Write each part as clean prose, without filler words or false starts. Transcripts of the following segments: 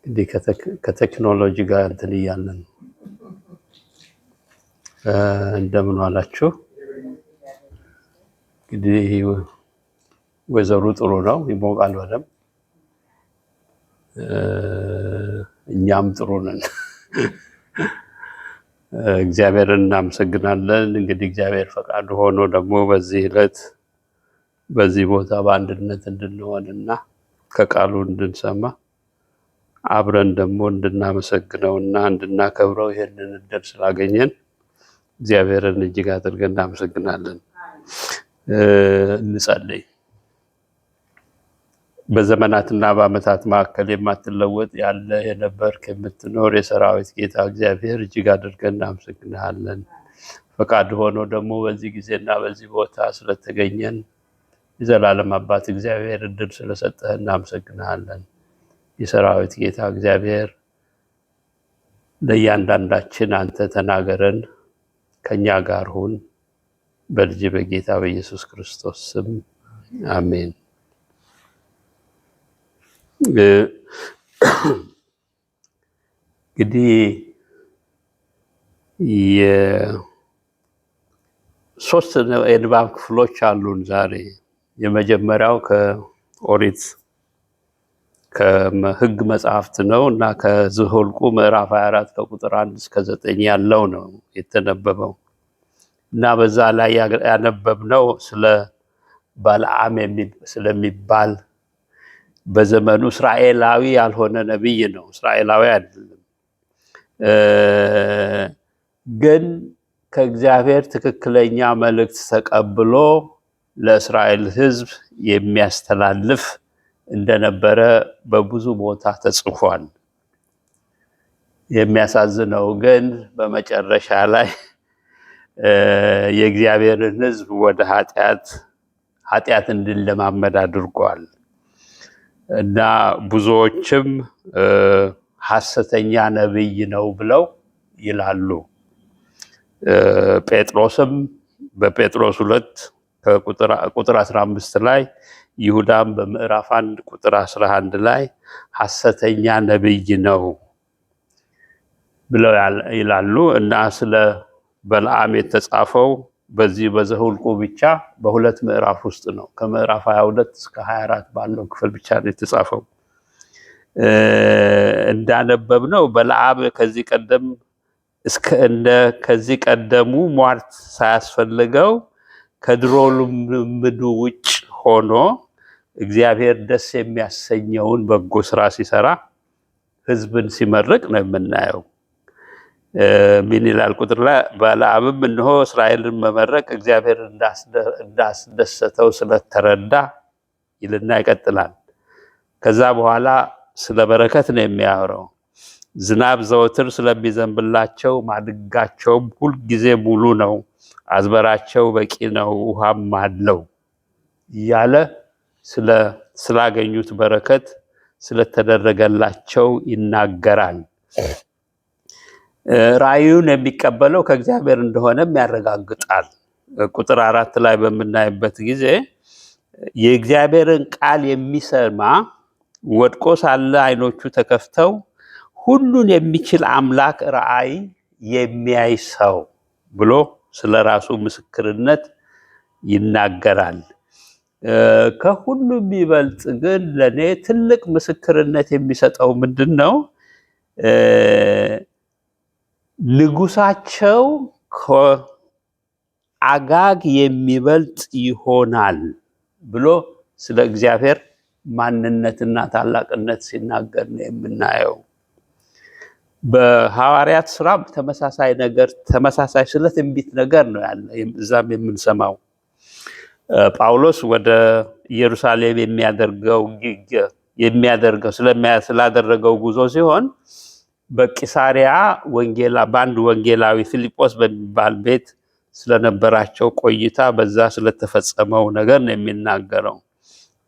እንግዲህ ከቴክኖሎጂ ጋር እንትን እያለን እንደምን ዋላችሁ። እንግዲህ ወይዘሩ ጥሩ ነው፣ ይሞቃል በደምብ። እኛም ጥሩ ነን። እግዚአብሔርን እናመሰግናለን። እንግዲህ እግዚአብሔር ፈቃዱ ሆኖ ደግሞ በዚህ ዕለት በዚህ ቦታ በአንድነት እንድንሆንና ከቃሉ እንድንሰማ አብረን ደግሞ እንድናመሰግነውና እንድናከብረው ይሄንን እድል ስላገኘን እግዚአብሔርን እጅግ አድርገን እናመሰግናለን። እንጸልይ። በዘመናትና በዓመታት መካከል የማትለወጥ ያለ የነበርክ የምትኖር የሰራዊት ጌታ እግዚአብሔር እጅግ አድርገን እናመሰግናለን። ፈቃድ ሆኖ ደግሞ በዚህ ጊዜና በዚህ ቦታ ስለተገኘን የዘላለም አባት እግዚአብሔር እድል ስለሰጠህ እናመሰግናለን። የሰራዊት ጌታ እግዚአብሔር ለእያንዳንዳችን አንተ ተናገረን፣ ከኛ ጋር ሁን። በልጅ በጌታ በኢየሱስ ክርስቶስ ስም አሜን። እንግዲህ የሶስት የንባብ ክፍሎች አሉን ዛሬ። የመጀመሪያው ከኦሪት ከሕግ መጽሐፍት ነው እና ከዘኍልቍ ምዕራፍ 24 ከቁጥር 1 እስከ 9 ያለው ነው የተነበበው እና በዛ ላይ ያነበብነው ስለ ባልዓም ስለሚባል በዘመኑ እስራኤላዊ ያልሆነ ነቢይ ነው። እስራኤላዊ አይደለም፣ ግን ከእግዚአብሔር ትክክለኛ መልእክት ተቀብሎ ለእስራኤል ሕዝብ የሚያስተላልፍ እንደነበረ በብዙ ቦታ ተጽፏል። የሚያሳዝነው ግን በመጨረሻ ላይ የእግዚአብሔርን ሕዝብ ወደ ኃጢአት እንዲለማመድ አድርጓል እና ብዙዎችም ሐሰተኛ ነቢይ ነው ብለው ይላሉ። ጴጥሮስም በጴጥሮስ 2 ከቁጥር 15 ላይ፣ ይሁዳም በምዕራፍ 1 ቁጥር 11 ላይ ሐሰተኛ ነቢይ ነው ብለው ይላሉ እና ስለ በለዓም የተጻፈው በዚህ በዘኍልቍ ብቻ በሁለት ምዕራፍ ውስጥ ነው። ከምዕራፍ 22 እስከ 24 ባለው ክፍል ብቻ ነው የተጻፈው። እንዳነበብነው በለዓም ከዚህ ቀደሙ ሟርት ሳያስፈልገው ከድሮ ልምዱ ውጭ ሆኖ እግዚአብሔር ደስ የሚያሰኘውን በጎ ስራ ሲሰራ ሕዝብን ሲመርቅ ነው የምናየው። ምን ይላል ቁጥር ላይ? በለዓምም እነሆ እስራኤልን መመረቅ እግዚአብሔር እንዳስደሰተው ስለተረዳ ይልና ይቀጥላል። ከዛ በኋላ ስለ በረከት ነው የሚያወራው። ዝናብ ዘወትር ስለሚዘንብላቸው ማድጋቸውም ሁልጊዜ ሙሉ ነው፣ አዝመራቸው በቂ ነው፣ ውሃም አለው እያለ ስላገኙት በረከት ስለተደረገላቸው ይናገራል። ራእዩን የሚቀበለው ከእግዚአብሔር እንደሆነም ያረጋግጣል። ቁጥር 4 ላይ በምናይበት ጊዜ የእግዚአብሔርን ቃል የሚሰማ ወድቆ ሳለ ዓይኖቹ ተከፍተው ሁሉን የሚችል አምላክ ራእይ የሚያይ ሰው ብሎ ስለራሱ ምስክርነት ይናገራል። ከሁሉ የሚበልጥ ግን ለኔ ትልቅ ምስክርነት የሚሰጠው ምንድን ነው? ንጉሳቸው ከአጋግ የሚበልጥ ይሆናል ብሎ ስለ እግዚአብሔር ማንነትና ታላቅነት ሲናገር ነው የምናየው። በሐዋርያት ሥራ ተመሳሳይ ስለ ትንቢት ነገር ነው ያለ እዛም የምንሰማው። ጳውሎስ ወደ ኢየሩሳሌም ስላደረገው ጉዞ ሲሆን በቂሳሪያ በአንድ ወንጌላዊ ፊልጶስ በሚባል ቤት ስለነበራቸው ቆይታ በዛ ስለተፈጸመው ነገር ነው የሚናገረው።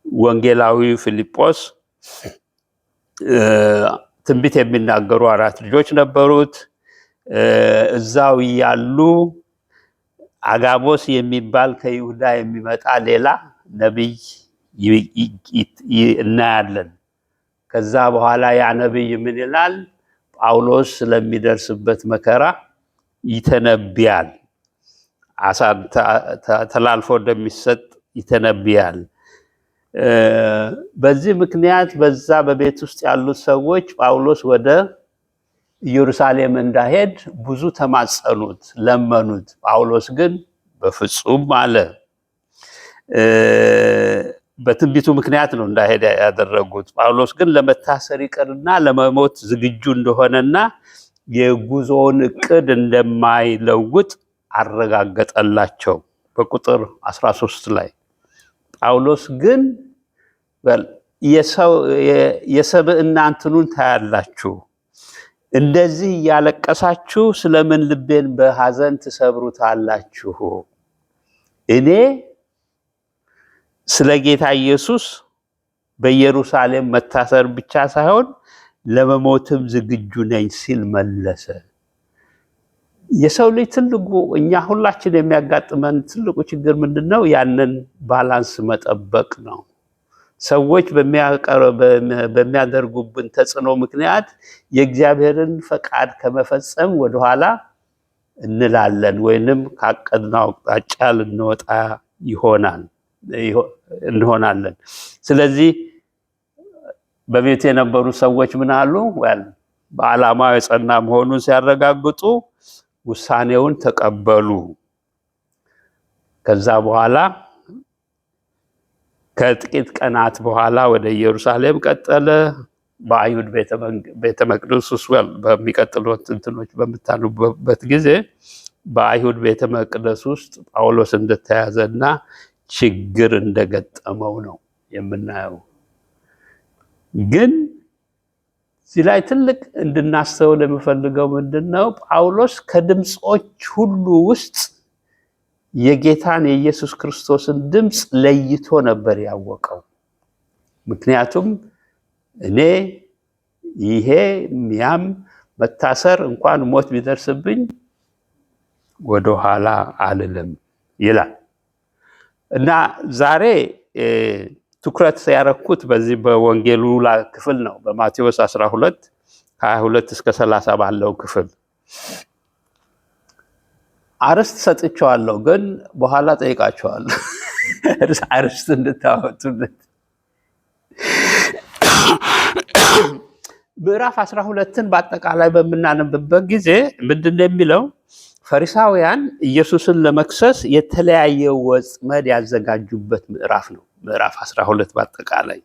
ወንጌላዊ ፊልጶስ ትንቢት የሚናገሩ 4 ልጆች ነበሩት። እዛው ያሉ አጋቦስ የሚባል ከይሁዳ የሚመጣ ሌላ ነቢይ እናያለን። ከዛ በኋላ ያ ነብይ ምን ይላል? ጳውሎስ ስለሚደርስበት መከራ ይተነብያል። ተላልፎ እንደሚሰጥ ይተነብያል። በዚህ ምክንያት በዛ በቤት ውስጥ ያሉት ሰዎች ጳውሎስ ወደ ኢየሩሳሌም እንዳይሄድ ብዙ ተማጸኑት፣ ለመኑት። ጳውሎስ ግን በፍጹም አለ። በትንቢቱ ምክንያት ነው እንዳይሄድ ያደረጉት። ጳውሎስ ግን ለመታሰር ይቅርና ለመሞት ዝግጁ እንደሆነና የጉዞውን እቅድ እንደማይለውጥ አረጋገጠላቸው። በቁጥር 13 ላይ ጳውሎስ ግን የሰብዕና እንትኑን ታያላችሁ፣ እንደዚህ እያለቀሳችሁ ስለምን ልቤን በሐዘን ትሰብሩታላችሁ? እኔ ስለ ጌታ ኢየሱስ በኢየሩሳሌም መታሰር ብቻ ሳይሆን ለመሞትም ዝግጁ ነኝ ሲል መለሰ። የሰው ልጅ ትልቁ እኛ ሁላችን የሚያጋጥመን ትልቁ ችግር ምንድነው? ያንን ባላንስ መጠበቅ ነው። ሰዎች በሚያደርጉብን ተጽዕኖ ምክንያት የእግዚአብሔርን ፈቃድ ከመፈጸም ወደኋላ እንላለን፣ ወይንም ካቀድነው አቅጣጫ ልንወጣ እንሆናለን። ስለዚህ በቤት የነበሩ ሰዎች ምን አሉ? በዓላማው የጸና መሆኑን ሲያረጋግጡ ውሳኔውን ተቀበሉ። ከዛ በኋላ ከጥቂት ቀናት በኋላ ወደ ኢየሩሳሌም ቀጠለ። በአይሁድ ቤተ መቅደስ ውስጥ በሚቀጥሉት እንትኖች በምታነቡበት ጊዜ በአይሁድ ቤተ መቅደስ ውስጥ ጳውሎስ እንደተያዘና ችግር እንደገጠመው ነው የምናየው። ግን እዚህ ላይ ትልቅ እንድናስተውል የምፈልገው ምንድነው? ጳውሎስ ከድምጾች ሁሉ ውስጥ የጌታን የኢየሱስ ክርስቶስን ድምጽ ለይቶ ነበር ያወቀው። ምክንያቱም እኔ ይሄ ያም መታሰር እንኳን ሞት ቢደርስብኝ ወደ ኋላ አልልም ይላል። እና ዛሬ ትኩረት ያረኩት በዚህ በወንጌሉ ክፍል ነው። በማቴዎስ 12 ከ22 እስከ 30 ባለው ክፍል አርስት ሰጥቻለሁ፣ ግን በኋላ ጠይቃቸዋለሁ አርስት እንድታወጡለት። ምዕራፍ 12ን በአጠቃላይ በምናነብበት ጊዜ ምንድነው የሚለው? ፈሪሳውያን ኢየሱስን ለመክሰስ የተለያየ ወጥመድ ያዘጋጁበት ምዕራፍ ነው። ምዕራፍ 12 በአጠቃላይ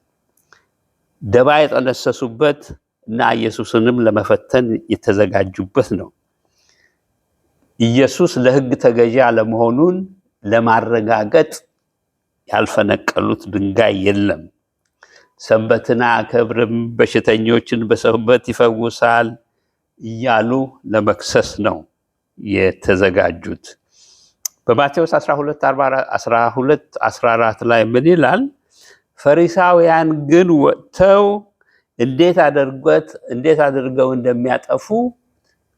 ደባ የጠነሰሱበት እና ኢየሱስንም ለመፈተን የተዘጋጁበት ነው። ኢየሱስ ለሕግ ተገዢ አለመሆኑን ለማረጋገጥ ያልፈነቀሉት ድንጋይ የለም። ሰንበትን አያከብርም፣ በሽተኞችን በሰንበት ይፈውሳል እያሉ ለመክሰስ ነው የተዘጋጁት። በማቴዎስ 12:14 ላይ ምን ይላል? ፈሪሳውያን ግን ወጥተው እንዴት አድርገው እንደሚያጠፉ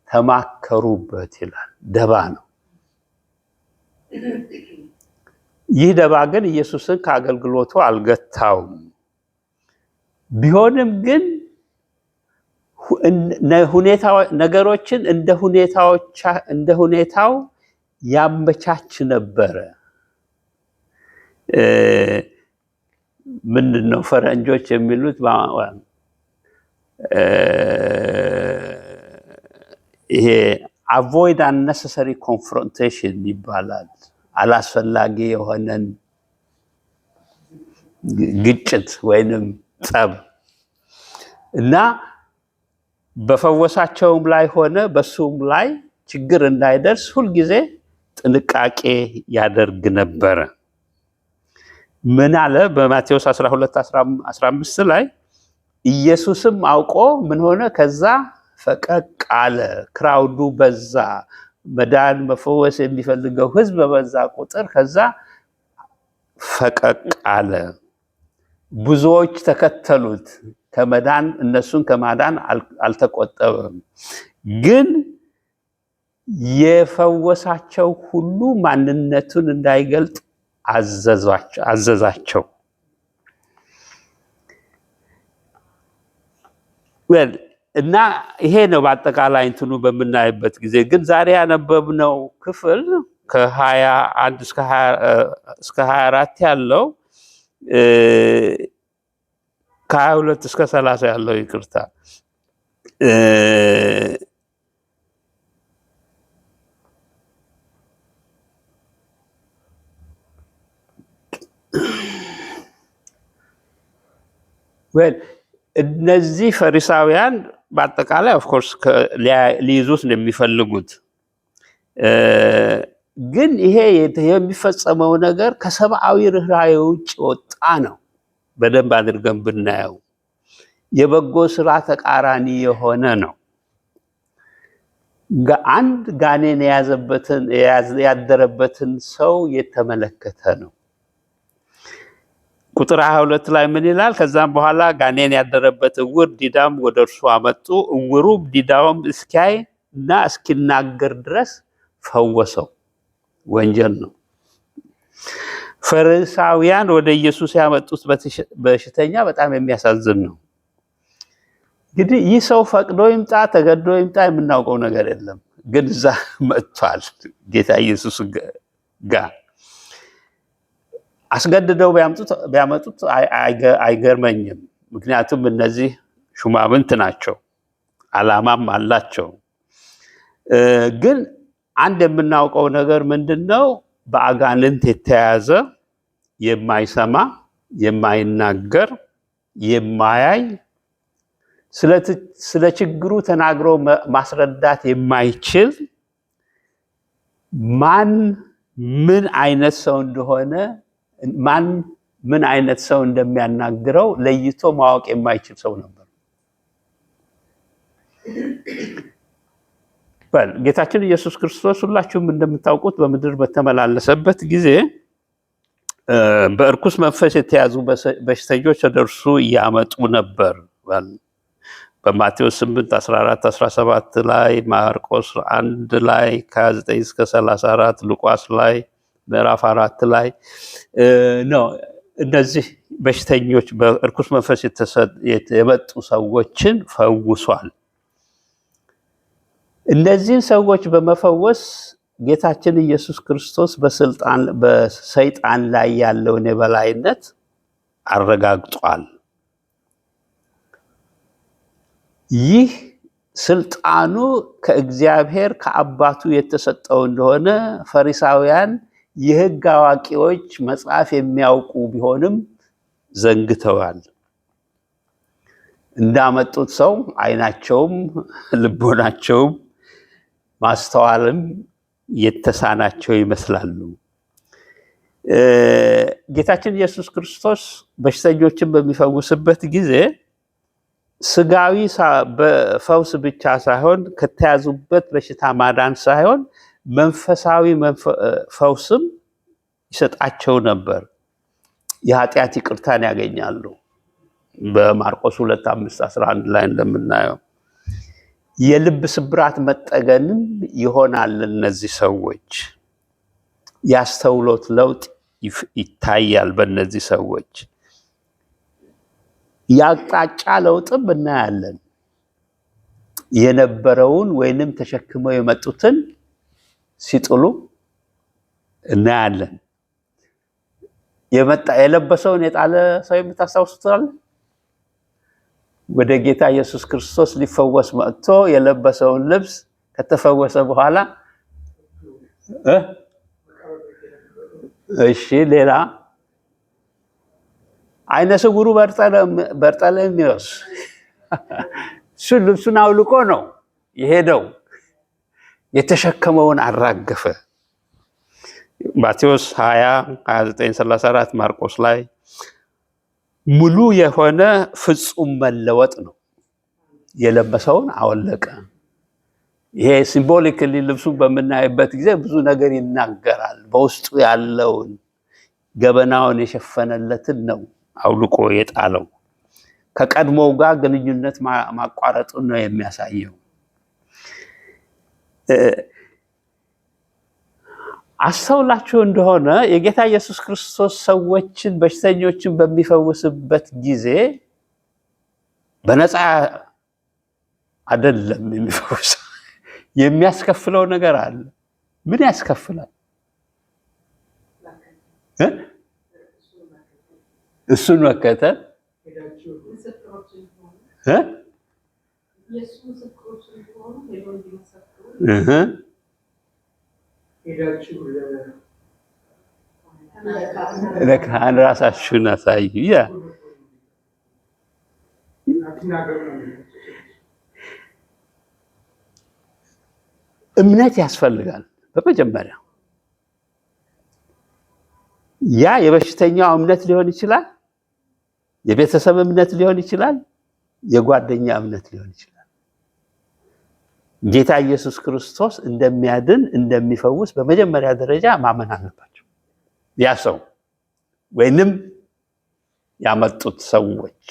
ተማከሩበት ይላል። ደባ ነው። ይህ ደባ ግን ኢየሱስን ከአገልግሎቱ አልገታውም። ቢሆንም ግን ነገሮችን እንደ ሁኔታው ያመቻች ነበረ። ምንድነው ፈረንጆች የሚሉት? ይሄ አቮይድ አነሰሰሪ ኮንፍሮንቴሽን ይባላል። አላስፈላጊ የሆነን ግጭት ወይንም ጸብ እና በፈወሳቸውም ላይ ሆነ በሱም ላይ ችግር እንዳይደርስ ሁልጊዜ ጥንቃቄ ያደርግ ነበረ። ምን አለ? በማቴዎስ 12:15 ላይ ኢየሱስም አውቆ ምን ሆነ? ከዛ ፈቀቅ አለ። ክራውዱ በዛ፣ መዳን መፈወስ የሚፈልገው ሕዝብ በበዛ ቁጥር ከዛ ፈቀቅ አለ። ብዙዎች ተከተሉት። እነሱን ከማዳን አልተቆጠበም። ግን የፈወሳቸው ሁሉ ማንነቱን እንዳይገልጥ አዘዛቸው። እና ይሄ ነው በአጠቃላይ እንትኑ በምናይበት ጊዜ። ግን ዛሬ ያነበብነው ክፍል ከ21 እስከ 24 ያለው ከ22 እስከ 30 ያለው ይቅርታ እነዚህ ፈሪሳውያን በአጠቃላይ ኦፍ ኮርስ ሊይዙት ነው የሚፈልጉት። ግን ይሄ የሚፈጸመው ነገር ከሰብአዊ ርህራሄ ውጭ ወጣ ነው። በደንብ አድርገን ብናየው የበጎ ስራ ተቃራኒ የሆነ ነው። አንድ ጋኔን ያደረበትን ሰው የተመለከተ ነው። ቁጥር 22 ላይ ምን ይላል? ከዛም በኋላ ጋኔን ያደረበት እውር ዲዳም ወደ እርሱ አመጡ። እውሩም ዲዳውም እስኪያይ እና እስኪናገር ድረስ ፈወሰው። ወንጀል ነው። ፈሪሳውያን ወደ ኢየሱስ ያመጡት በሽተኛ በጣም የሚያሳዝን ነው። እንግዲህ ይህ ሰው ፈቅዶ ይምጣ ተገዶ ይምጣ የምናውቀው ነገር የለም። ግን እዛ መጥቷል ጌታ ኢየሱስ ጋር። አስገድደው ቢያመጡት አይገርመኝም። ምክንያቱም እነዚህ ሹማምንት ናቸው፣ አላማም አላቸው። ግን አንድ የምናውቀው ነገር ምንድነው? በአጋንንት የተያዘ የማይሰማ የማይናገር የማያይ ስለ ችግሩ ተናግሮ ማስረዳት የማይችል ማን ምን አይነት ሰው እንደሆነ ማን ምን አይነት ሰው እንደሚያናግረው ለይቶ ማወቅ የማይችል ሰው ነበር። ጌታችን ኢየሱስ ክርስቶስ ሁላችሁም እንደምታውቁት በምድር በተመላለሰበት ጊዜ በእርኩስ መንፈስ የተያዙ በሽተኞች ወደ እርሱ እያመጡ ነበር። በማቴዎስ 8 14 17 ላይ፣ ማርቆስ 1 ላይ ከ9 እስከ 34፣ ሉቃስ ላይ ምዕራፍ 4 ላይ ነው። እነዚህ በሽተኞች በእርኩስ መንፈስ የመጡ ሰዎችን ፈውሷል። እነዚህን ሰዎች በመፈወስ ጌታችን ኢየሱስ ክርስቶስ በሰይጣን ላይ ያለውን የበላይነት አረጋግጧል። ይህ ስልጣኑ ከእግዚአብሔር ከአባቱ የተሰጠው እንደሆነ ፈሪሳውያን የሕግ አዋቂዎች መጽሐፍ የሚያውቁ ቢሆንም ዘንግተዋል። እንዳመጡት ሰው አይናቸውም ልቦናቸውም ማስተዋልም የተሳናቸው ይመስላሉ። ጌታችን ኢየሱስ ክርስቶስ በሽተኞችን በሚፈውስበት ጊዜ ስጋዊ በፈውስ ብቻ ሳይሆን ከተያዙበት በሽታ ማዳን ሳይሆን መንፈሳዊ ፈውስም ይሰጣቸው ነበር። የኃጢአት ይቅርታን ያገኛሉ። በማርቆስ 2:5-11 ላይ እንደምናየው የልብ ስብራት መጠገንም ይሆናል። እነዚህ ሰዎች ያስተውሎት ለውጥ ይታያል። በእነዚህ ሰዎች ያቅጣጫ ለውጥም እናያለን። የነበረውን ወይንም ተሸክመው የመጡትን ሲጥሉ እናያለን። የለበሰውን የጣለ ሰው የምታስታውሱታል? ወደ ጌታ ኢየሱስ ክርስቶስ ሊፈወስ መጥቶ የለበሰውን ልብስ ከተፈወሰ በኋላ እሺ፣ ሌላ አይነ ስውሩ በርጠለሜዎስ እሱ ልብሱን አውልቆ ነው የሄደው፣ የተሸከመውን አራገፈ። ማቴዎስ 20:29-34 ማርቆስ ላይ ሙሉ የሆነ ፍጹም መለወጥ ነው። የለበሰውን አወለቀ። ይሄ ሲምቦሊክሊ ልብሱን በምናይበት ጊዜ ብዙ ነገር ይናገራል። በውስጡ ያለውን ገበናውን የሸፈነለትን ነው አውልቆ የጣለው። ከቀድሞው ጋር ግንኙነት ማቋረጡን ነው የሚያሳየው። አስተውላችሁ እንደሆነ የጌታ ኢየሱስ ክርስቶስ ሰዎችን በሽተኞችን በሚፈውስበት ጊዜ በነፃ አይደለም የሚፈውሰው። የሚያስከፍለው ነገር አለ። ምን ያስከፍላል? እሱን መከተል ለካህን ራሳችሁን አሳዩ። እምነት ያስፈልጋል። በመጀመሪያ ያ የበሽተኛው እምነት ሊሆን ይችላል፣ የቤተሰብ እምነት ሊሆን ይችላል፣ የጓደኛ እምነት ሊሆን ይችላል። ጌታ ኢየሱስ ክርስቶስ እንደሚያድን እንደሚፈውስ በመጀመሪያ ደረጃ ማመን አለባቸው። ያ ሰው ወይንም ያመጡት ሰዎች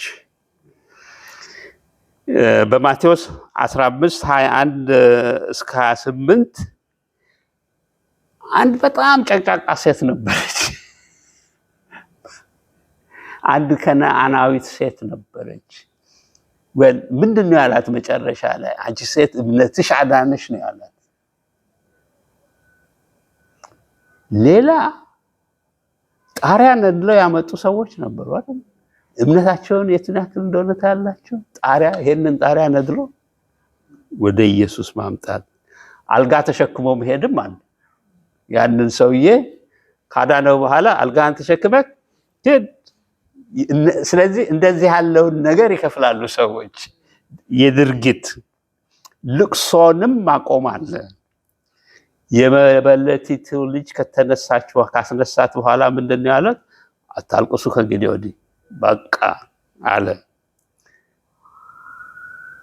በማቴዎስ 15:21 እስከ 28 አንድ በጣም ጨቅጫቃ ሴት ነበረች። አንድ ከነዓናዊት ሴት ነበረች። ምንድነው ያላት መጨረሻ ላይ? አንቺ ሴት እምነትሽ አዳነሽ ነው ያላት። ሌላ ጣሪያ ነድለው ያመጡ ሰዎች ነበሩ አይደል? እምነታቸውን የቱን ያክል እንደሆነ ታያላችሁ። ጣሪያ ይሄንን ጣሪያ ነድሎ ወደ ኢየሱስ ማምጣት፣ አልጋ ተሸክሞ መሄድም አለ። ያንን ሰውዬ ካዳነው በኋላ አልጋን ተሸክመህ ሄድ። ስለዚህ እንደዚህ ያለውን ነገር ይከፍላሉ ሰዎች። የድርጊት ልቅሶንም ማቆም አለ። የመበለቲቱ ልጅ ካስነሳት በኋላ ምንድነው ያለው? አታልቅሱ ከእንግዲህ ወዲህ በቃ አለ።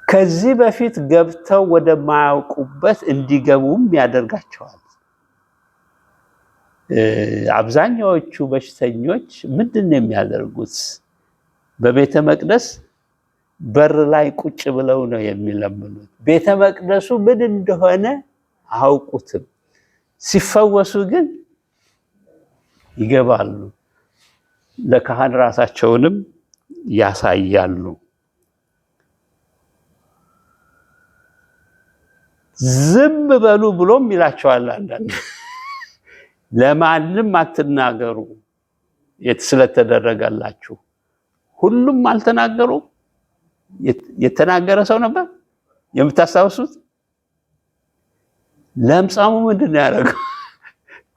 ከዚህ በፊት ገብተው ወደማያውቁበት እንዲገቡም ያደርጋቸዋል። አብዛኛዎቹ በሽተኞች ምንድነው የሚያደርጉት? በቤተ መቅደስ በር ላይ ቁጭ ብለው ነው የሚለምኑት። ቤተ መቅደሱ ምን እንደሆነ አያውቁትም። ሲፈወሱ ግን ይገባሉ። ለካህን ራሳቸውንም ያሳያሉ። ዝም በሉ ብሎም ይላቸዋል። አንዳንድ ለማንም አትናገሩ ስለተደረገላችሁ። ሁሉም አልተናገሩ። የተናገረ ሰው ነበር የምታስታውሱት? ለምጻሙ ምንድነው ያደረገው?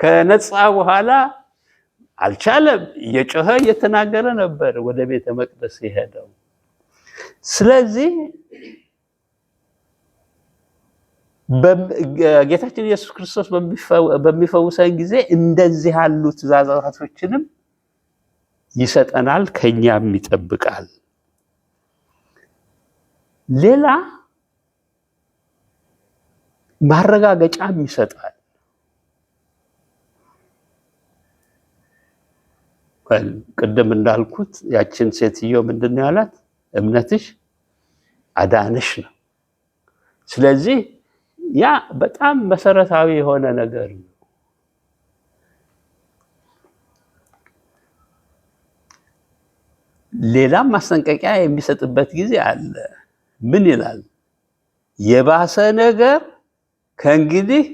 ከነጻ በኋላ አልቻለም። እየጮኸ እየተናገረ ነበር ወደ ቤተ መቅደስ የሄደው። ስለዚህ ጌታችን ኢየሱስ ክርስቶስ በሚፈውሰን ጊዜ እንደዚህ ያሉ ትእዛዛቶችንም ይሰጠናል፣ ከኛም ይጠብቃል። ሌላ ማረጋገጫም ይሰጣል። ቅድም እንዳልኩት ያችን ሴትዮ ምንድነው ያላት? እምነትሽ አዳነሽ ነው። ስለዚህ ያ በጣም መሰረታዊ የሆነ ነገር ነው። ሌላም ማስጠንቀቂያ የሚሰጥበት ጊዜ አለ። ምን ይላል? የባሰ ነገር ከእንግዲህ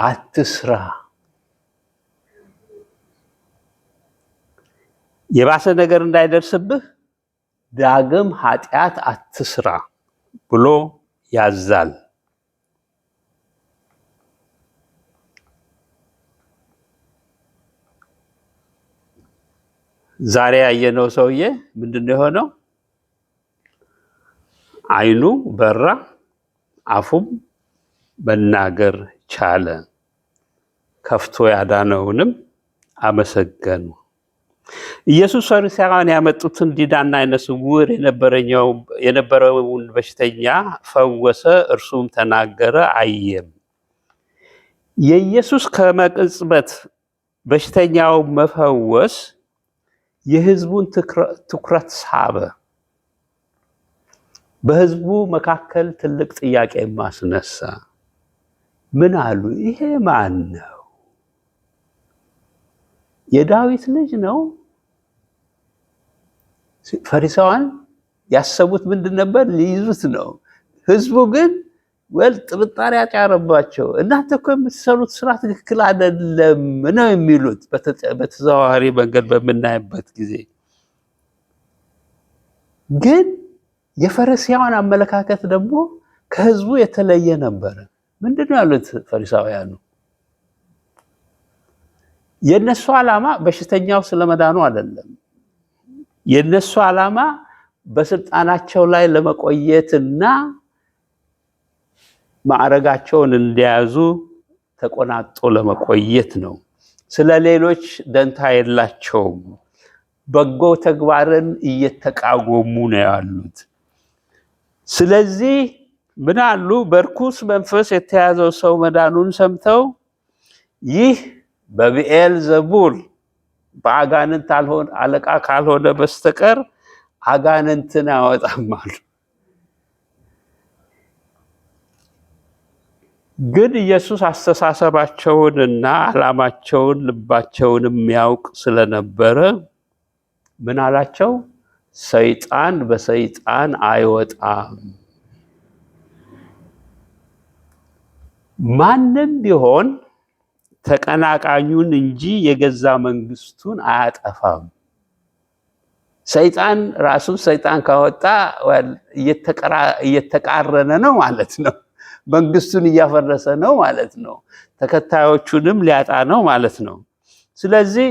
አትስራ። የባሰ ነገር እንዳይደርስብህ ዳግም ኃጢአት አትስራ ብሎ ያዛል። ዛሬ ያየነው ሰውዬ ምንድነው የሆነው? አይኑ በራ፣ አፉም መናገር ቻለ። ከፍቶ ያዳነውንም አመሰገኑ። ኢየሱስ ፈሪሳውያን ያመጡትን ዲዳና ዓይነ ስውር የነበረውን በሽተኛ ፈወሰ። እርሱም ተናገረ፣ አየም። የኢየሱስ ከመቅጽበት በሽተኛው መፈወስ የህዝቡን ትኩረት ሳበ። በህዝቡ መካከል ትልቅ ጥያቄ ማስነሳ። ምን አሉ? ይሄ ማን ነው? የዳዊት ልጅ ነው? ፈሪሳውያን ያሰቡት ምንድን ነበር? ሊይዙት ነው። ህዝቡ ግን ጥርጣሬ ያጫረባቸው። እናንተ እኮ የምትሰሩት ስራ ትክክል አይደለም ነው የሚሉት በተዘዋዋሪ መንገድ በምናይበት ጊዜ። ግን የፈሪሳውያን አመለካከት ደግሞ ከህዝቡ የተለየ ነበረ። ምንድነው ያሉት ፈሪሳውያኑ? የነሱ ዓላማ በሽተኛው ስለመዳኑ አይደለም። የነሱ ዓላማ በስልጣናቸው ላይ ለመቆየትና ማዕረጋቸውን እንዲያዙ ተቆናጦ ለመቆየት ነው። ስለሌሎች ደንታ የላቸውም። በጎ ተግባርን እየተቃወሙ ነው ያሉት። ስለዚህ ምን አሉ? በርኩስ መንፈስ የተያዘው ሰው መዳኑን ሰምተው ይህ በብኤል ዘቡል በአጋንንት አለቃ ካልሆነ በስተቀር አጋንንትን አያወጣም አሉ። ግን ኢየሱስ አስተሳሰባቸውንና ዓላማቸውን ልባቸውን የሚያውቅ ስለነበረ ምን አላቸው? ሰይጣን በሰይጣን አይወጣም። ማንም ቢሆን ተቀናቃኙን እንጂ የገዛ መንግስቱን አያጠፋም። ሰይጣን ራሱ ሰይጣን ካወጣ እየተቃረነ ነው ማለት ነው። መንግስቱን እያፈረሰ ነው ማለት ነው። ተከታዮቹንም ሊያጣ ነው ማለት ነው። ስለዚህ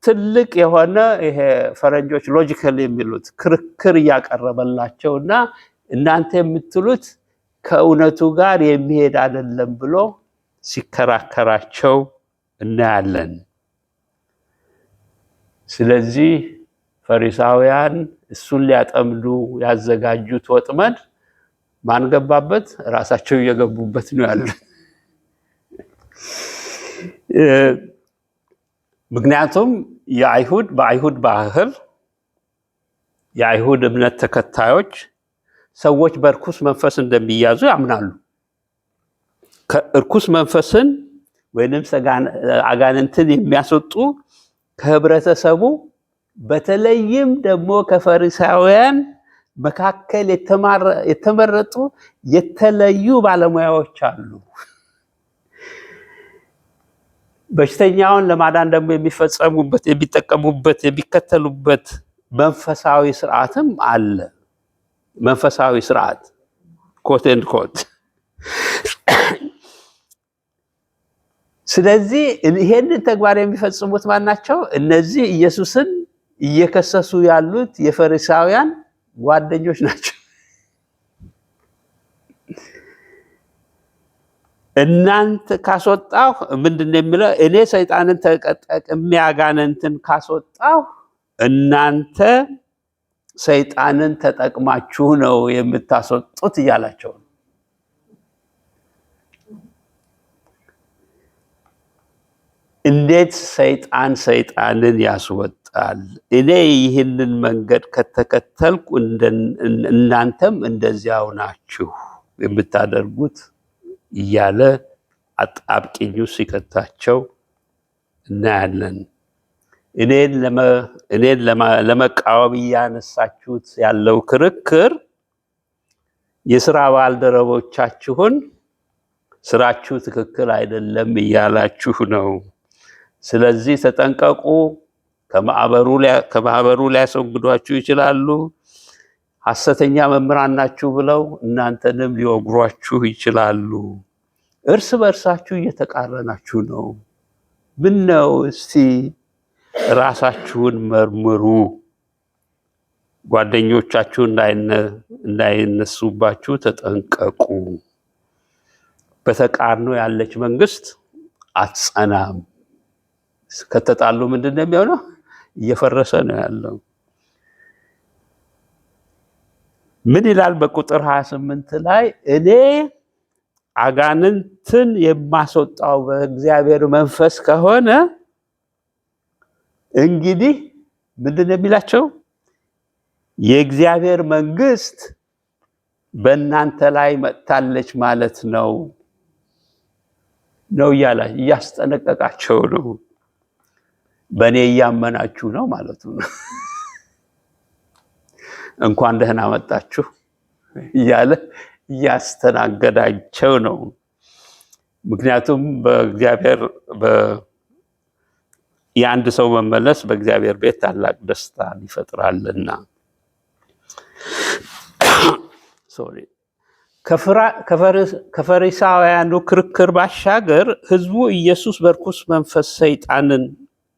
ትልቅ የሆነ ይሄ ፈረንጆች ሎጂካል የሚሉት ክርክር እያቀረበላቸውና እናንተ የምትሉት ከእውነቱ ጋር የሚሄድ አይደለም ብሎ ሲከራከራቸው እናያለን። ስለዚህ ፈሪሳውያን እሱን ሊያጠምዱ ያዘጋጁት ወጥመድ ማን ገባበት? ራሳቸው እየገቡበት ነው ያሉት። ምክንያቱም በአይሁድ ባህል የአይሁድ እምነት ተከታዮች ሰዎች በርኩስ መንፈስ እንደሚያዙ ያምናሉ። ከእርኩስ መንፈስን ወይንም አጋንንትን የሚያስወጡ ከህብረተሰቡ በተለይም ደግሞ ከፈሪሳውያን መካከል የተመረጡ የተለዩ ባለሙያዎች አሉ። በሽተኛውን ለማዳን ደግሞ የሚጠቀሙበት የሚከተሉበት መንፈሳዊ ስርዓትም አለ። መንፈሳዊ ስርዓት ኮት ኤንድ ኮት። ስለዚህ ይሄንን ተግባር የሚፈጽሙት ማን ናቸው? እነዚህ ኢየሱስን እየከሰሱ ያሉት የፈሪሳውያን ጓደኞች ናቸው። እናንተ ካስወጣሁ ምንድነው የሚለው? እኔ ሰይጣንን ተጠቅሜ አጋንንትን ካስወጣሁ እናንተ ሰይጣንን ተጠቅማችሁ ነው የምታስወጡት እያላቸው ነው። እንዴት ሰይጣንን ያስወጣል? እኔ ይህንን መንገድ ከተከተልኩ እናንተም እንደዚያው ናችሁ የምታደርጉት እያለ አጣብቂኙ ሲከታቸው እናያለን። እኔን ለመቃወም እያነሳችሁት ያለው ክርክር የስራ ባልደረቦቻችሁን ስራችሁ ትክክል አይደለም እያላችሁ ነው። ስለዚህ ተጠንቀቁ፣ ከማህበሩ ሊያስወግዷችሁ ይችላሉ፣ ሐሰተኛ መምህራን ናችሁ ብለው እናንተንም ሊወግሯችሁ ይችላሉ። እርስ በርሳችሁ እየተቃረናችሁ ነው። ምን ነው? እስቲ ራሳችሁን መርምሩ። ጓደኞቻችሁ እንዳይነሱባችሁ ተጠንቀቁ። በተቃርኖ ያለች መንግስት አትጸናም። ከተጣሉ ምንድነው የሚሆነው? እየፈረሰ ነው ያለው። ምን ይላል በቁጥር 28 ላይ? እኔ አጋንንትን የማስወጣው በእግዚአብሔር መንፈስ ከሆነ እንግዲህ ምንድነው የሚላቸው? የእግዚአብሔር መንግስት በእናንተ ላይ መጥታለች ማለት ነው እያስጠነቀቃቸው ነው። በእኔ እያመናችሁ ነው ማለቱ ነው። እንኳን ደህና መጣችሁ እያለ እያስተናገዳቸው ነው። ምክንያቱም በእግዚአብሔር የአንድ ሰው መመለስ በእግዚአብሔር ቤት ታላቅ ደስታን ይፈጥራልና። ከፈሪሳውያኑ ክርክር ባሻገር ህዝቡ ኢየሱስ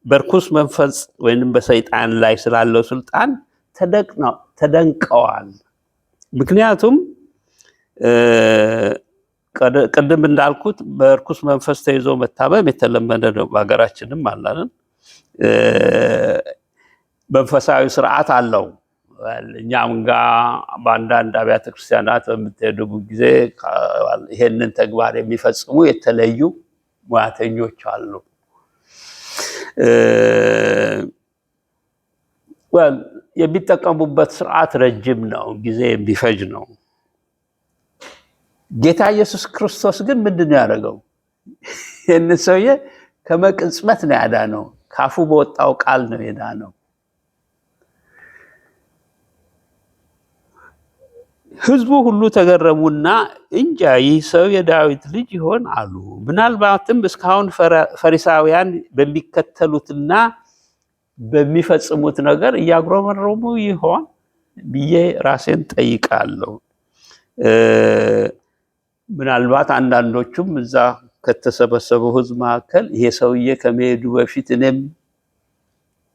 በርኩስ መንፈስ ወይም በሰይጣን ላይ ስላለው ስልጣን ተደንቀዋል። ምክንያቱም ቅድም እንዳልኩት በርኩስ መንፈስ ተይዞ መታመም የተለመደ ነው፣ በሀገራችንም አላለን። መንፈሳዊ ስርዓት አለው። እኛም ጋር በአንዳንድ አብያተ ክርስቲያናት በምትሄዱ ጊዜ ይሄንን ተግባር የሚፈጽሙ የተለዩ ሙያተኞች አሉ። የሚጠቀሙበት ስርዓት ረጅም ነው፣ ጊዜ የሚፈጅ ነው። ጌታ ኢየሱስ ክርስቶስ ግን ምንድነው ያደረገው? ይህንን ሰውዬ ከመቅጽበት ነው ያዳነው። ካፉ በወጣው ቃል ነው የዳነው። ህዝቡ ሁሉ ተገረሙና እንጃ ይህ ሰው የዳዊት ልጅ ይሆን አሉ። ምናልባትም እስካሁን ፈሪሳውያን በሚከተሉትና በሚፈጽሙት ነገር እያጉረመረሙ ይሆን ብዬ ራሴን ጠይቃለሁ። ምናልባት አንዳንዶቹም እዛ ከተሰበሰበው ህዝብ መካከል ይሄ ሰውዬ ከመሄዱ በፊት እኔም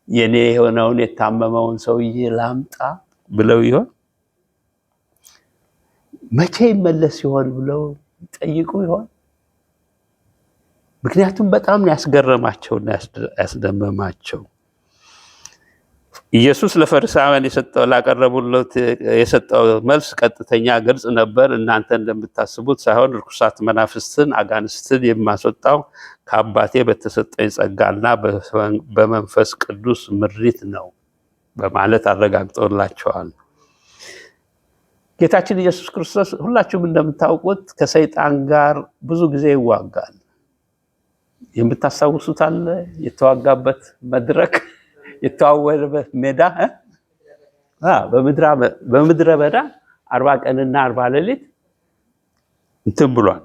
የኔ የሆነውን የታመመውን ሰውዬ ላምጣ ብለው ይሆን? መቼ ይመለስ ይሆን ብለው ጠይቁ ይሆን? ምክንያቱም በጣም ያስገረማቸውና ያስደመማቸው ኢየሱስ ለፈሪሳውያን ላቀረቡለት የሰጠው መልስ ቀጥተኛ፣ ግልጽ ነበር። እናንተ እንደምታስቡት ሳይሆን ርኩሳት መናፍስትን አጋንስትን የማስወጣው ከአባቴ በተሰጠኝ ጸጋና በመንፈስ ቅዱስ ምሪት ነው በማለት አረጋግጦላቸዋል። ጌታችን ኢየሱስ ክርስቶስ ሁላችሁም እንደምታውቁት ከሰይጣን ጋር ብዙ ጊዜ ይዋጋል። የምታስታውሱት አለ የተዋጋበት መድረክ፣ የተዋወደበት ሜዳ በምድረ በዳ 40 ቀንና 40 ሌሊት እንትን ብሏል።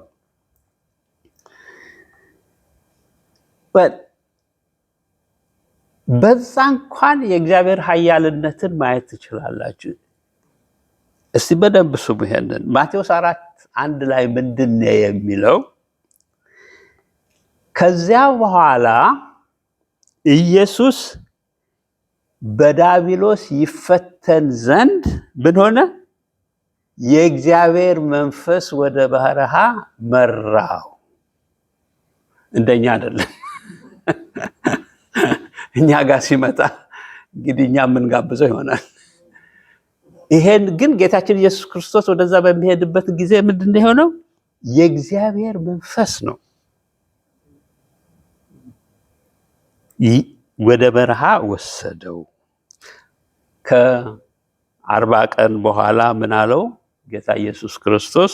በዛ እንኳን የእግዚአብሔር ኃያልነትን ማየት ትችላላችሁ። እስቲ በደንብ ስሙ ይሄንን ማቴዎስ 4:1 ላይ ምንድነው የሚለው? ከዚያ በኋላ ኢየሱስ በዲያብሎስ ይፈተን ዘንድ ምን ሆነ? የእግዚአብሔር መንፈስ ወደ በረሃ መራው። እንደኛ አይደለም። እኛ ጋር ሲመጣ እንግዲህ እኛ የምንጋብዘው ይሆናል። ይሄን ግን ጌታችን ኢየሱስ ክርስቶስ ወደዛ በሚሄድበት ጊዜ ምንድነው የሆነው? የእግዚአብሔር መንፈስ ነው ወደ በረሃ ወሰደው። ከ40 ቀን በኋላ ምን አለው ጌታ ኢየሱስ ክርስቶስ?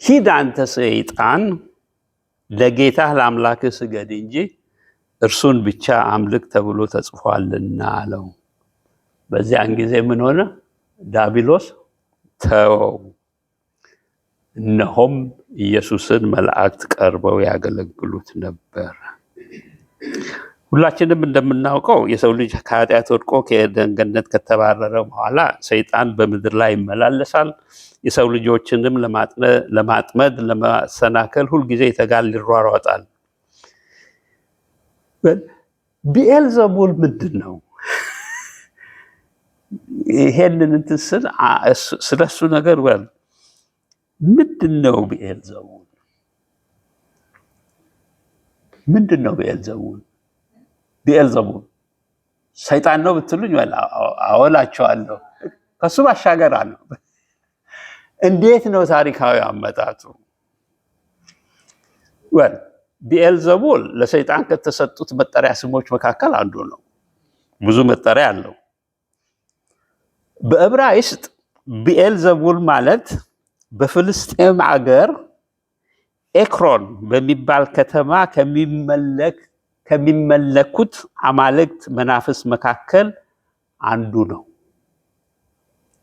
ሂድ አንተ ሰይጣን፣ ለጌታህ ለአምላክህ ስገድ እንጂ እርሱን ብቻ አምልክ ተብሎ ተጽፏልና አለው። በዚያን ጊዜ ምን ሆነ? ዲያብሎስ ተወው። እነሆም ኢየሱስን መላእክት ቀርበው ያገለግሉት ነበር። ሁላችንም እንደምናውቀው የሰው ልጅ ከኃጢአት ወድቆ ከኤደን ገነት ከተባረረ በኋላ ሰይጣን በምድር ላይ ይመላለሳል። የሰው ልጆችንም ለማጥመድ ለማሰናከል ሁልጊዜ ይተጋል፣ ይሯሯጣል። ቢኤልዘቡል ምንድን ነው? ይሄንን እንትን ስለሱ ነገር ምንድን ነው ቢኤልዘቡል? ምንድን ነው ቢኤልዘቡል? ቢኤልዘቡል ሰይጣን ነው ብትሉኝ አወላቸዋለሁ። ከሱ ባሻገር አለ። እንዴት ነው ታሪካዊ አመጣጡ? ቢኤልዘቡል ለሰይጣን ከተሰጡት መጠሪያ ስሞች መካከል አንዱ ነው። ብዙ መጠሪያ አለው። በዕብራይስጥ ቢኤልዘቡል ማለት በፍልስጤም አገር ኤክሮን በሚባል ከተማ ከሚመለኩት አማልክት መናፍስ መካከል አንዱ ነው።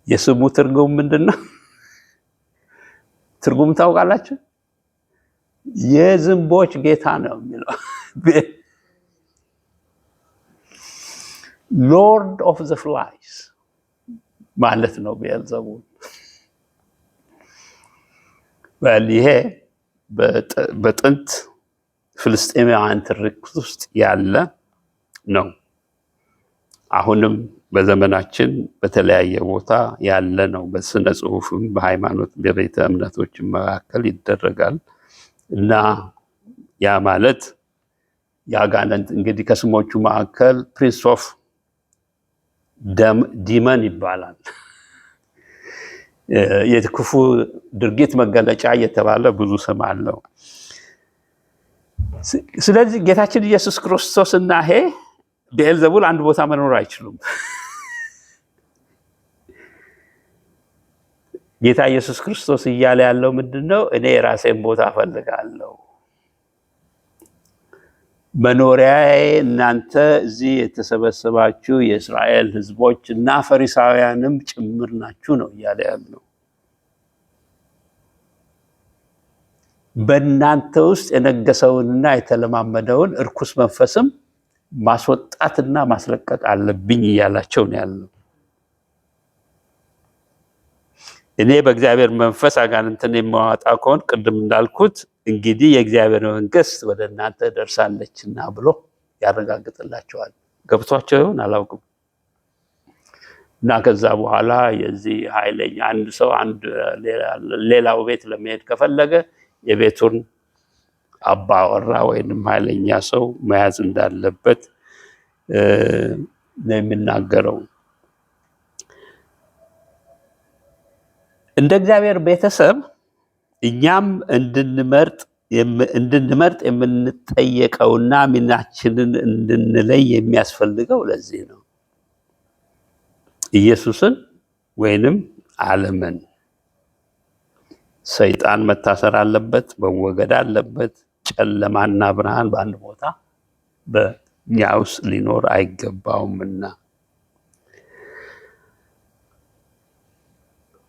የስሙ ትርጉም ምንድነው? ትርጉም ታውቃላችሁ? የዝንቦች ጌታ ነው የሚለው። ሎርድ ኦፍ ዘ ፍላይስ ማለት ነው ቤልዘቡል። ይሄ በጥንት ፍልስጤማውያን ትርክት ውስጥ ያለ ነው። አሁንም በዘመናችን በተለያየ ቦታ ያለ ነው። በስነ ጽሁፍም በሃይማኖት በቤተ እምነቶች መካከል ይደረጋል እና ያ ማለት ያጋነንት እንግዲህ ከስሞቹ መካከል ፕሪንስ ኦፍ ዲመን ይባላል። የክፉ ድርጊት መገለጫ እየተባለ ብዙ ስም አለው። ስለዚህ ጌታችን ኢየሱስ ክርስቶስ እና ይሄ ቤልዘቡል አንድ ቦታ መኖር አይችሉም። ጌታ ኢየሱስ ክርስቶስ እያለ ያለው ምንድነው? እኔ የራሴን ቦታ እፈልጋለሁ፣ መኖሪያዬ እናንተ እዚህ የተሰበሰባችሁ የእስራኤል ሕዝቦች እና ፈሪሳውያንም ጭምር ናችሁ ነው እያለ ያለው። በእናንተ ውስጥ የነገሰውንና የተለማመደውን እርኩስ መንፈስም ማስወጣትና ማስለቀቅ አለብኝ እያላቸው ነው ያለው። እኔ በእግዚአብሔር መንፈስ አጋንንትን የማወጣ ከሆን ቅድም እንዳልኩት እንግዲህ የእግዚአብሔር መንግስት ወደ እናንተ ደርሳለችና ብሎ ያረጋግጥላቸዋል። ገብቷቸው ይሆን አላውቅም። እና ከዛ በኋላ የዚህ ኃይለኛ አንድ ሰው ሌላው ቤት ለመሄድ ከፈለገ የቤቱን አባወራ ወይንም ኃይለኛ ሰው መያዝ እንዳለበት ነው የሚናገረው። እንደ እግዚአብሔር ቤተሰብ እኛም እንድንመርጥ የምንጠየቀውና ሚናችንን እንድንለይ የሚያስፈልገው ለዚህ ነው። ኢየሱስን ወይንም ዓለምን። ሰይጣን መታሰር አለበት፣ መወገድ አለበት። ጨለማና ብርሃን በአንድ ቦታ በእኛ ውስጥ ሊኖር አይገባውምና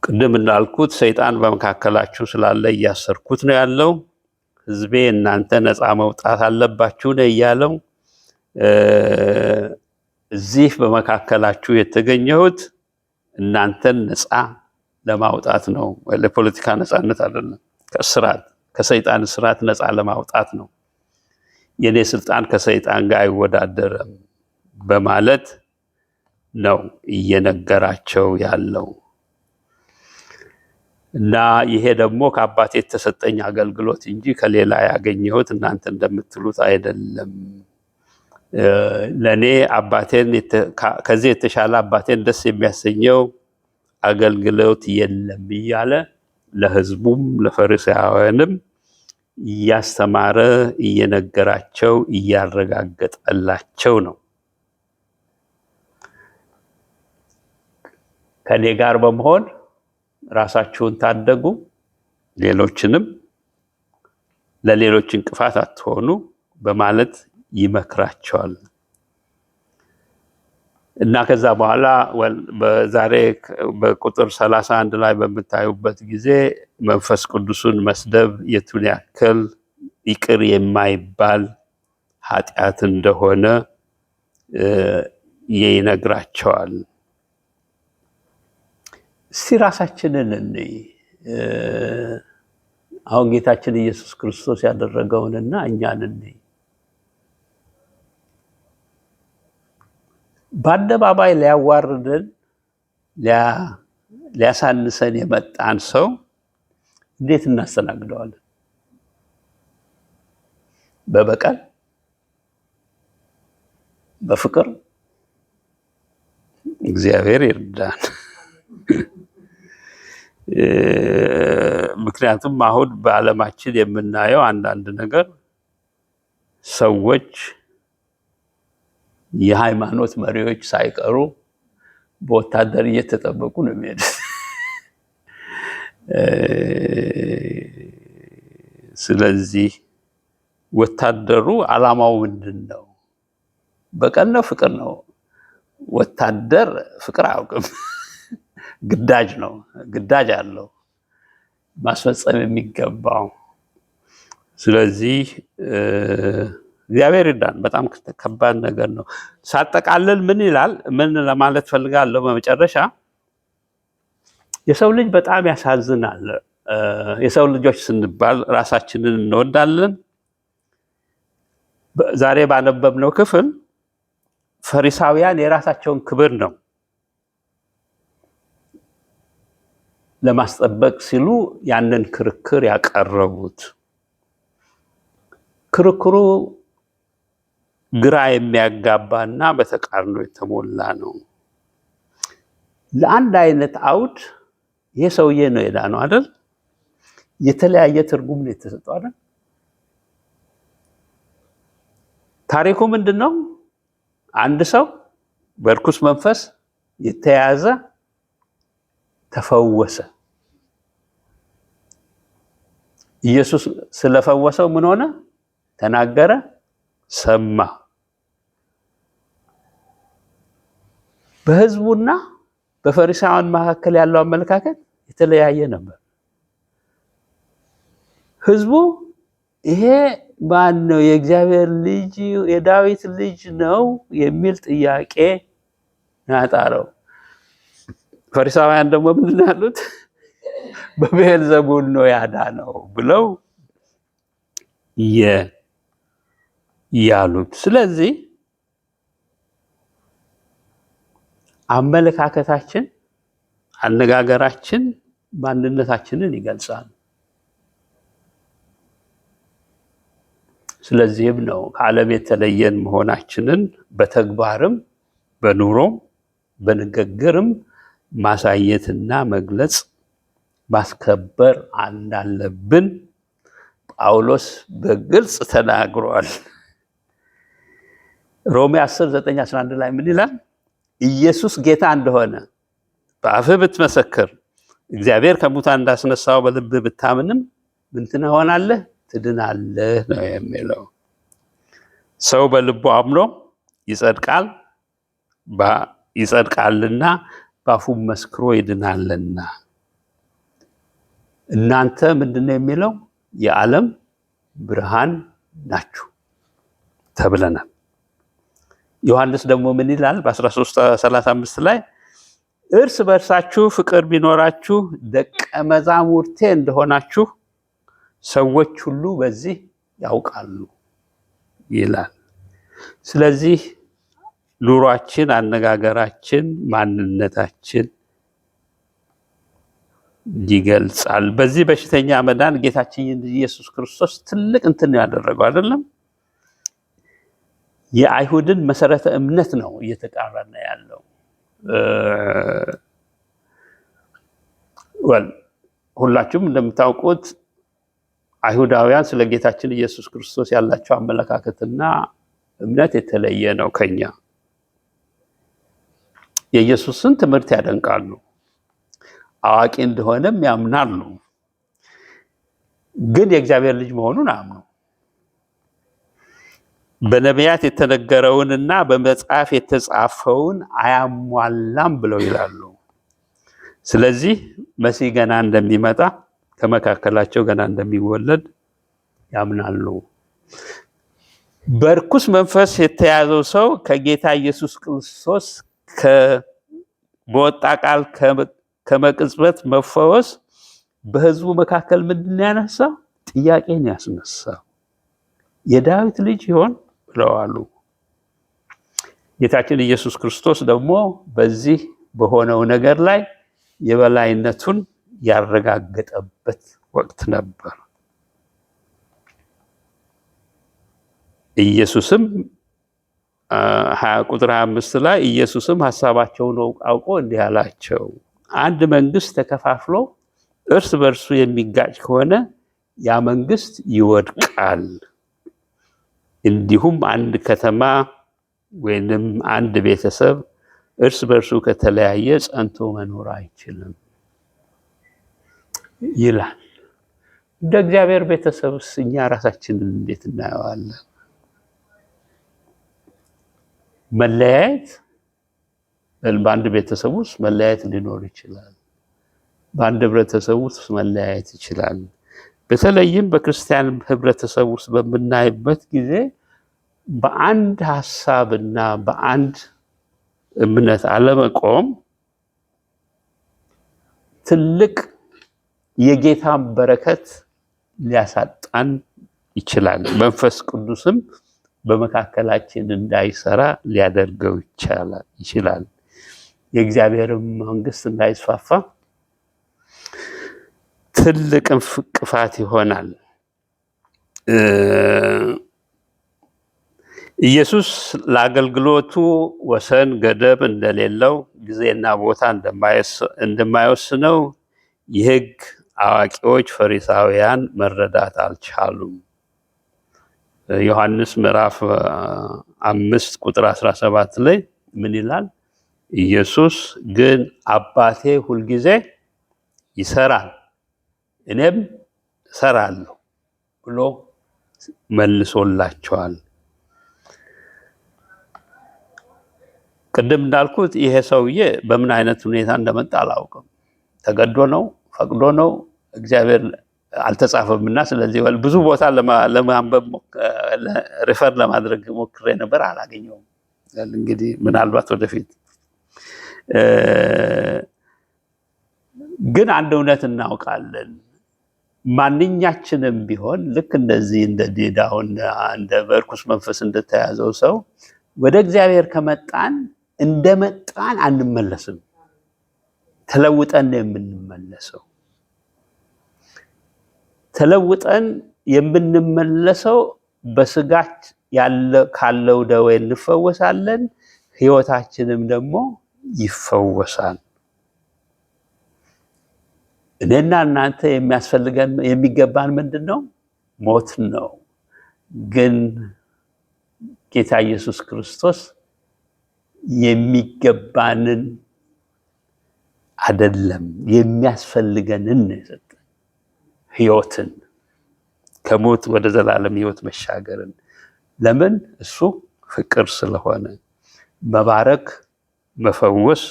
ቅድም እንዳልኩት ሰይጣን በመካከላችሁ ስላለ እያሰርኩት ነው ያለው። ሕዝቤ እናንተ ነፃ መውጣት አለባችሁ ነው እያለው። እዚህ በመካከላችሁ የተገኘሁት እናንተን ነፃ ለማውጣት ነው። ለፖለቲካ ነፃነት አይደለም፣ ከሰይጣን እስራት ነፃ ለማውጣት ነው። የኔ ስልጣን ከሰይጣን ጋር አይወዳደርም በማለት ነው እየነገራቸው ያለው። እና ይሄ ደግሞ ከአባቴ የተሰጠኝ አገልግሎት እንጂ ከሌላ ያገኘሁት እናንተ እንደምትሉት አይደለም። ለኔ አባቴን ከዚህ የተሻለ አባቴን ደስ የሚያሰኘው አገልግሎት የለም እያለ ለሕዝቡም ለፈሪሳውያንም እያስተማረ እየነገራቸው እያረጋገጠላቸው ነው። ከኔ ጋር በመሆን ራሳችሁን ታደጉ፣ ሌሎችንም ለሌሎች እንቅፋት አትሆኑ በማለት ይመክራቸዋል። እና ከዛ በኋላ በዛሬ በቁጥር 31 ላይ በምታዩበት ጊዜ መንፈስ ቅዱስን መስደብ የቱን ያክል ይቅር የማይባል ኃጢአት እንደሆነ ይነግራቸዋል። እስቲ ራሳችንን እንይ። አሁን ጌታችን ኢየሱስ ክርስቶስ ያደረገውንና እኛን እንይ። በአደባባይ ሊያዋርደን ሊያሳንሰን የመጣን ሰው እንዴት እናስተናግደዋለን? በበቀል፣ በፍቅር? እግዚአብሔር ይርዳን። ምክንያቱም አሁን በዓለማችን የምናየው አንዳንድ ነገር ሰዎች የሃይማኖት መሪዎች ሳይቀሩ በወታደር እየተጠበቁ ነው የሚሄዱት። ስለዚህ ወታደሩ ዓላማው ምንድን ነው? በቀል ነው? ፍቅር ነው? ወታደር ፍቅር አያውቅም። ግዳጅ ነው፣ ግዳጅ አለው ማስፈጸም የሚገባው። ስለዚህ እግዚአብሔር ይርዳን። በጣም ከባድ ነገር ነው። ሳጠቃልል ምን ይላል? ምን ለማለት ፈልጋለሁ? በመጨረሻ የሰው ልጅ በጣም ያሳዝናል። የሰው ልጆች ስንባል ራሳችንን እንወዳለን። ዛሬ ባነበብነው ክፍል ፈሪሳውያን የራሳቸውን ክብር ነው ለማስጠበቅ ሲሉ ያንን ክርክር ያቀረቡት። ክርክሩ ግራ የሚያጋባና በተቃርኖ የተሞላ ነው። ለአንድ አይነት አውድ ይሄ ሰውዬ ነው የዳነው አይደል? የተለያየ ትርጉም ነው የተሰጠው አይደል? ታሪኩ ምንድነው? አንድ ሰው በርኩስ መንፈስ የተያዘ ተፈወሰ። ኢየሱስ ስለፈወሰው ምን ሆነ? ተናገረ፣ ሰማ። በህዝቡና በፈሪሳውያን መካከል ያለው አመለካከት የተለያየ ነበር። ህዝቡ ይሄ ማን ነው? የእግዚአብሔር ልጅ የዳዊት ልጅ ነው የሚል ጥያቄ ያጣረው። ፈሪሳውያን ደግሞ ምንድን ያሉት? በቤልዘቡል ነው ያዳነው ብለው ያሉት። ስለዚህ አመለካከታችን፣ አነጋገራችን ማንነታችንን ይገልጻል። ስለዚህም ነው ከዓለም የተለየን መሆናችንን በተግባርም በኑሮም በንግግርም ማሳየትና መግለጽ ማስከበር እንዳለብን ጳውሎስ በግልጽ ተናግሯል። ሮሜ 10:9-11 ላይ ምን ይላል? ኢየሱስ ጌታ እንደሆነ በአፍህ ብትመሰክር እግዚአብሔር ከሙታን እንዳስነሳው በልብህ ብታምንም ምን ትሆናለህ? ትድናለህ ነው የሚለው። ሰው በልቡ አምኖ ይጸድቃልና በአፉ መስክሮ ይድናልና። እናንተ ምንድነው የሚለው? የዓለም ብርሃን ናችሁ ተብለናል። ዮሐንስ ደግሞ ምን ይላል? በ13:35 ላይ እርስ በርሳችሁ ፍቅር ቢኖራችሁ ደቀ መዛሙርቴ እንደሆናችሁ ሰዎች ሁሉ በዚህ ያውቃሉ ይላል። ስለዚህ ኑሯችን፣ አነጋገራችን፣ ማንነታችን ይገልጻል። በዚህ በሽተኛ መዳን ጌታችን ኢየሱስ ክርስቶስ ትልቅ እንትን ያደረገው አይደለም? የአይሁድን መሰረተ እምነት ነው እየተቃረነ ያለው። ሁላችሁም እንደምታውቁት አይሁዳውያን ስለ ጌታችን ኢየሱስ ክርስቶስ ያላቸው አመለካከትና እምነት የተለየ ነው ከኛ። የኢየሱስን ትምህርት ያደንቃሉ፣ አዋቂ እንደሆነም ያምናሉ። ግን የእግዚአብሔር ልጅ መሆኑን አያምኑ። በነቢያት የተነገረውንና በመጽሐፍ የተጻፈውን አያሟላም ብለው ይላሉ። ስለዚህ መሲህ ገና እንደሚመጣ፣ ከመካከላቸው ገና እንደሚወለድ ያምናሉ። በርኩስ መንፈስ የተያዘው ሰው ከጌታ ኢየሱስ ክርስቶስ በወጣ ቃል ከመቅጽበት መፈወስ በህዝቡ መካከል ምንድን ያነሳው? ጥያቄን ያስነሳው። የዳዊት ልጅ ይሆን ብለዋሉ። ጌታችን ኢየሱስ ክርስቶስ ደግሞ በዚህ በሆነው ነገር ላይ የበላይነቱን ያረጋገጠበት ወቅት ነበር። ኢየሱስም 25 ላይ ኢየሱስም ሐሳባቸውን አውቆ እንዲህ አላቸው፣ አንድ መንግስት ተከፋፍሎ እርስ በርሱ የሚጋጭ ከሆነ ያ መንግስት ይወድቃል። እንዲሁም አንድ ከተማ ወይንም አንድ ቤተሰብ እርስ በርሱ ከተለያየ ጸንቶ መኖር አይችልም ይላል። እንደ እግዚአብሔር ቤተሰብስ እኛ ራሳችንን እንዴት እናየዋለን? መለያየት በአንድ ቤተሰብ ውስጥ መለያየት ሊኖር ይችላል። በአንድ ህብረተሰብ ውስጥ መለያየት ይችላል። በተለይም በክርስቲያን ህብረተሰብ ውስጥ በምናይበት ጊዜ በአንድ ሐሳብና በአንድ እምነት አለመቆም ትልቅ የጌታን በረከት ሊያሳጣን ይችላል። መንፈስ ቅዱስም በመካከላችን እንዳይሰራ ሊያደርገው ይችላል። የእግዚአብሔር መንግስት እንዳይስፋፋ ትልቅ እንቅፋት ይሆናል። ኢየሱስ ለአገልግሎቱ ወሰን ገደብ እንደሌለው ጊዜና ቦታ እንደማይወስነው የሕግ አዋቂዎች ፈሪሳውያን መረዳት አልቻሉም። ዮሐንስ ምዕራፍ 5 ቁጥር 17 ላይ ምን ይላል? ኢየሱስ ግን አባቴ ሁልጊዜ ይሰራል እኔም እሰራለሁ ብሎ መልሶላቸዋል። ቅድም እንዳልኩት ይሄ ሰውዬ በምን አይነት ሁኔታ እንደመጣ አላውቅም። ተገዶ ነው? ፈቅዶ ነው? እግዚአብሔር አልተጻፈምና ስለዚህ ብዙ ቦታ ለማንበብ ሪፈር ለማድረግ ሞክሬ ነበር፣ አላገኘውም። እንግዲህ ምናልባት ወደፊት ግን አንድ እውነት እናውቃለን። ማንኛችንም ቢሆን ልክ እንደዚህ እንደ ዲዳው እንደ በርኩስ መንፈስ እንደተያዘው ሰው ወደ እግዚአብሔር ከመጣን እንደመጣን አንመለስም። ተለውጠን ነው የምንመለሰው። ተለውጠን የምንመለሰው በስጋች ካለው ደዌ እንፈወሳለን፣ ህይወታችንም ደግሞ ይፈወሳል። እኔና እናንተ የሚያስፈልገን የሚገባን ምንድነው? ሞት ነው። ግን ጌታ ኢየሱስ ክርስቶስ የሚገባንን አይደለም የሚያስፈልገንን የሰጠን ህይወትን፣ ከሞት ወደ ዘላለም ህይወት መሻገርን። ለምን? እሱ ፍቅር ስለሆነ፣ መባረክ መፈወስ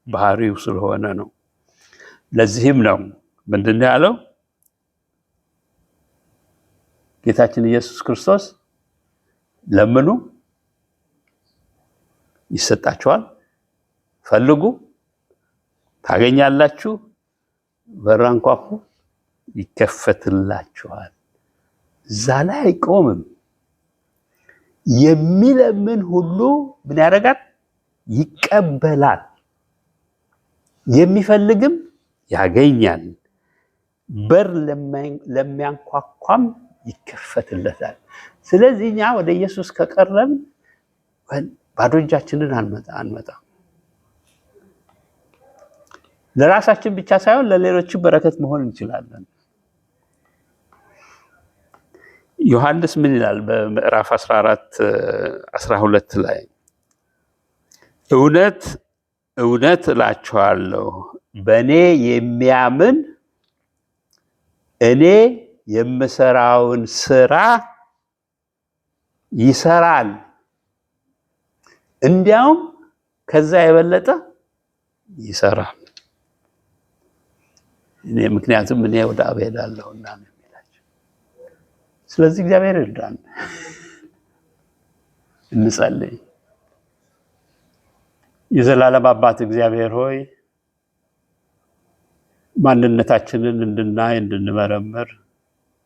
ባህሪው ስለሆነ ነው። ለዚህም ነው ምንድነው ያለው ጌታችን ኢየሱስ ክርስቶስ? ለምኑ ይሰጣችኋል፣ ፈልጉ ታገኛላችሁ፣ በር አንኳኩ ይከፈትላችኋል። እዛ ላይ አይቆምም። የሚለምን ሁሉ ምን ያደርጋል? ይቀበላል። የሚፈልግም ያገኛል፣ በር ለሚያንኳኳም ይከፈትለታል። ስለዚህ እኛ ወደ ኢየሱስ ከቀረብን ባዶ እጃችንን አንመጣም። ለራሳችን ብቻ ሳይሆን ለሌሎችም በረከት መሆን እንችላለን። ዮሐንስ ምን ይላል? በምዕራፍ 14:12 ላይ እውነት እውነት እላችኋለሁ በእኔ የሚያምን እኔ የምሰራውን ስራ ይሰራል፣ እንዲያውም ከዛ የበለጠ ይሰራል። ምክንያቱም እኔ ወደ አብ እሄዳለሁና ነው የሚላቸው። ስለዚህ እግዚአብሔር ይርዳን። እንጸልይ። የዘላለም አባት እግዚአብሔር ሆይ ማንነታችንን እንድናይ እንድንመረምር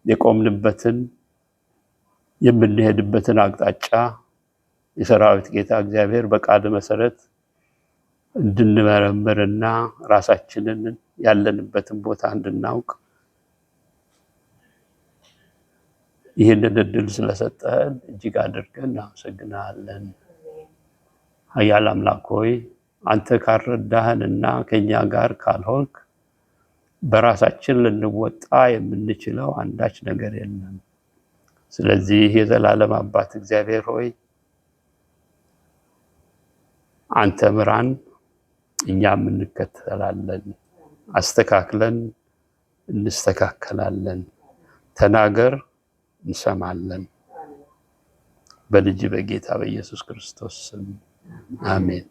የቆምንበትን የምንሄድበትን አቅጣጫ የሰራዊት ጌታ እግዚአብሔር በቃል መሰረት እንድንመረምርና ራሳችንን ያለንበትን ቦታ እንድናውቅ ይህንን እድል ስለሰጠን እጅግ አድርገን እናመሰግናለን። ኃያል አምላክ ሆይ አንተ ካልረዳህንና ከኛ ጋር ካልሆንክ በራሳችን ልንወጣ የምንችለው አንዳች ነገር የለም። ስለዚህ የዘላለም አባት እግዚአብሔር ሆይ አንተ ምራን፣ እኛም እንከተላለን። አስተካክለን እንስተካከላለን። ተናገር፣ እንሰማለን። በልጅ በጌታ በኢየሱስ ክርስቶስ ስም አሜን።